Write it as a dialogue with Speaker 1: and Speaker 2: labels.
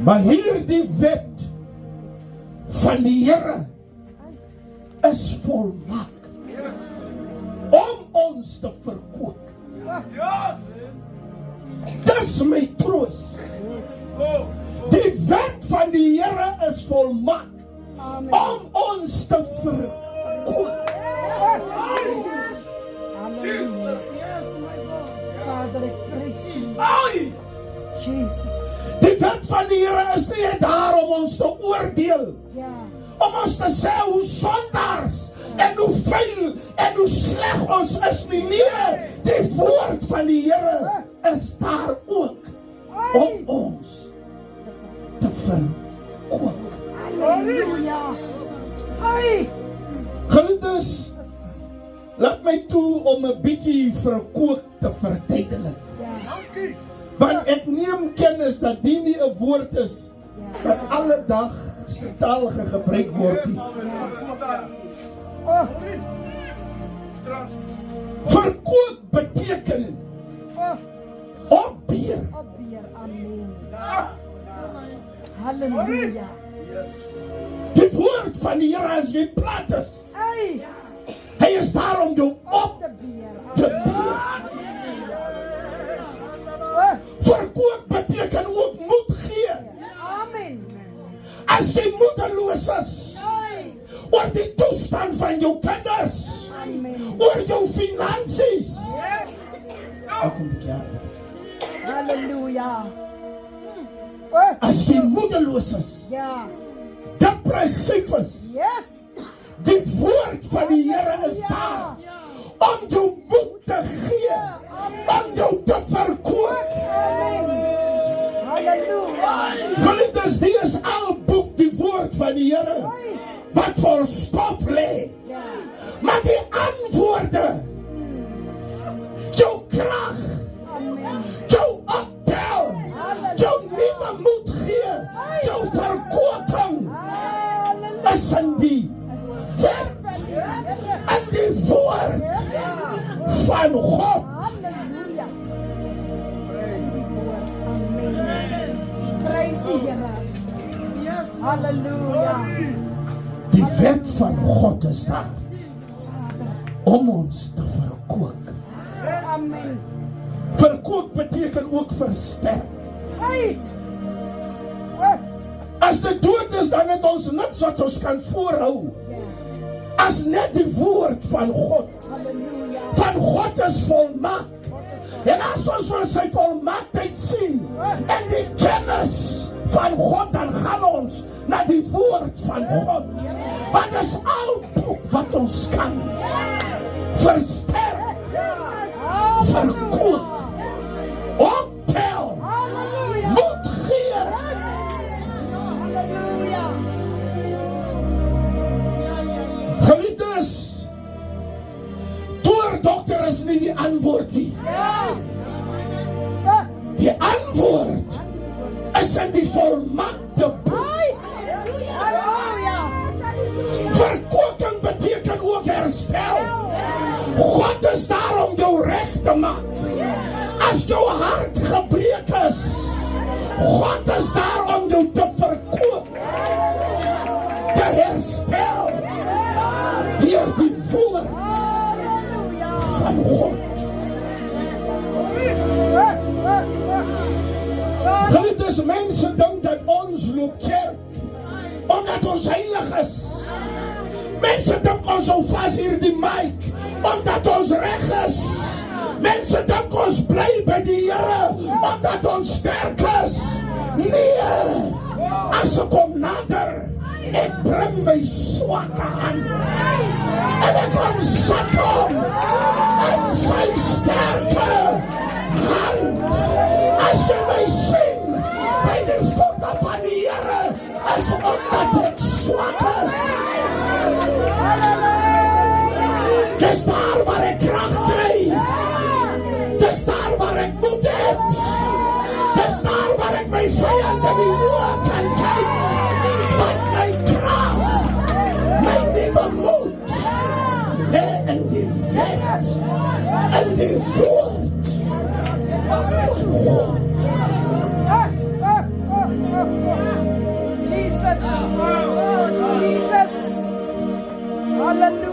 Speaker 1: Maar hierdie wet van die Here is volmaak om ons te verkoop. Dis my troos. Die wet van die Here is volmaak om ons te verkoop.
Speaker 2: Vader, ek prys U. Jesus.
Speaker 1: Die wet van die Here is nie daar om ons te oordeel, om ons te sê hoe sondaars en hoe vuil en hoe sleg ons is nie. Nee, die woord van die Here is daar ook om ons te verkoop.
Speaker 2: Halleluja.
Speaker 1: Geliefdes, laat my toe om 'n bietjie verkoop te verduidelik. Want ek neem kennis dat dit nie 'n woord is wat alledag taal gebruik word nie. Verkoop beteken opbeer.
Speaker 2: Amen. Halleluja.
Speaker 1: Die woord van die Here as jy plat is, hy is daar om jou op te beer. Verkoop beteken ook moed gee.
Speaker 2: Amen.
Speaker 1: As jy moedeloos is oor die toestand van jou kinders, oor jou finansies,
Speaker 2: Halleluja.
Speaker 1: as jy moedeloos is, depressief is, die woord van die Here is daar om jou moed te gee, om jou te verkoop. Geliefdes, die is al boek die woord van die Here wat vir stof lê. Maar die antwoorde, jou krag, jou optel, jou nuwe moed gee, jou verkooping is in die wet, in die woord van God.
Speaker 2: Halleluja.
Speaker 1: Die wet van God is daar om ons te verkoop.
Speaker 2: Amen.
Speaker 1: Verkoop beteken ook versterk. As dit dood is, dan het ons niks wat ons kan voorhou as net die woord van God. Van God is volmaak. En as ons wil sy volmaaktheid sien en die kennis van God, dan gaan ons na die woord van God. Want dit is al boek wat ons kan versterk, verkoop, optel, moed gee. Geliefdes, dokter is nie die antwoord nie. Die antwoord is in die volmaakte boek. Verkooping beteken ook herstel. God is daar om jou reg te maak. As jou hart gebreek is, God is daar om jou te verkoop, te herstel deur die woord van God. Geliefdes, mense dink dat ons loop kerk omdat ons heilig is. Mense dink ons hou vas hier die mic omdat ons reg is. Mense dink ons bly by die Here omdat ons sterk is. Nee, as ek kom nader, ek bring my swakke hand en ek kom sit hom in sy sterke hand. As jy my sien by die voete van die Here, is omdat ek swak is. Dis daar waar ek krag kry. Dis daar waar ek moed het. Dis daar waar ek my vyand in die oë kan kyk. Wat my krag, my nuwe moed, in die wet, in die woord van God.
Speaker 2: Halleluja.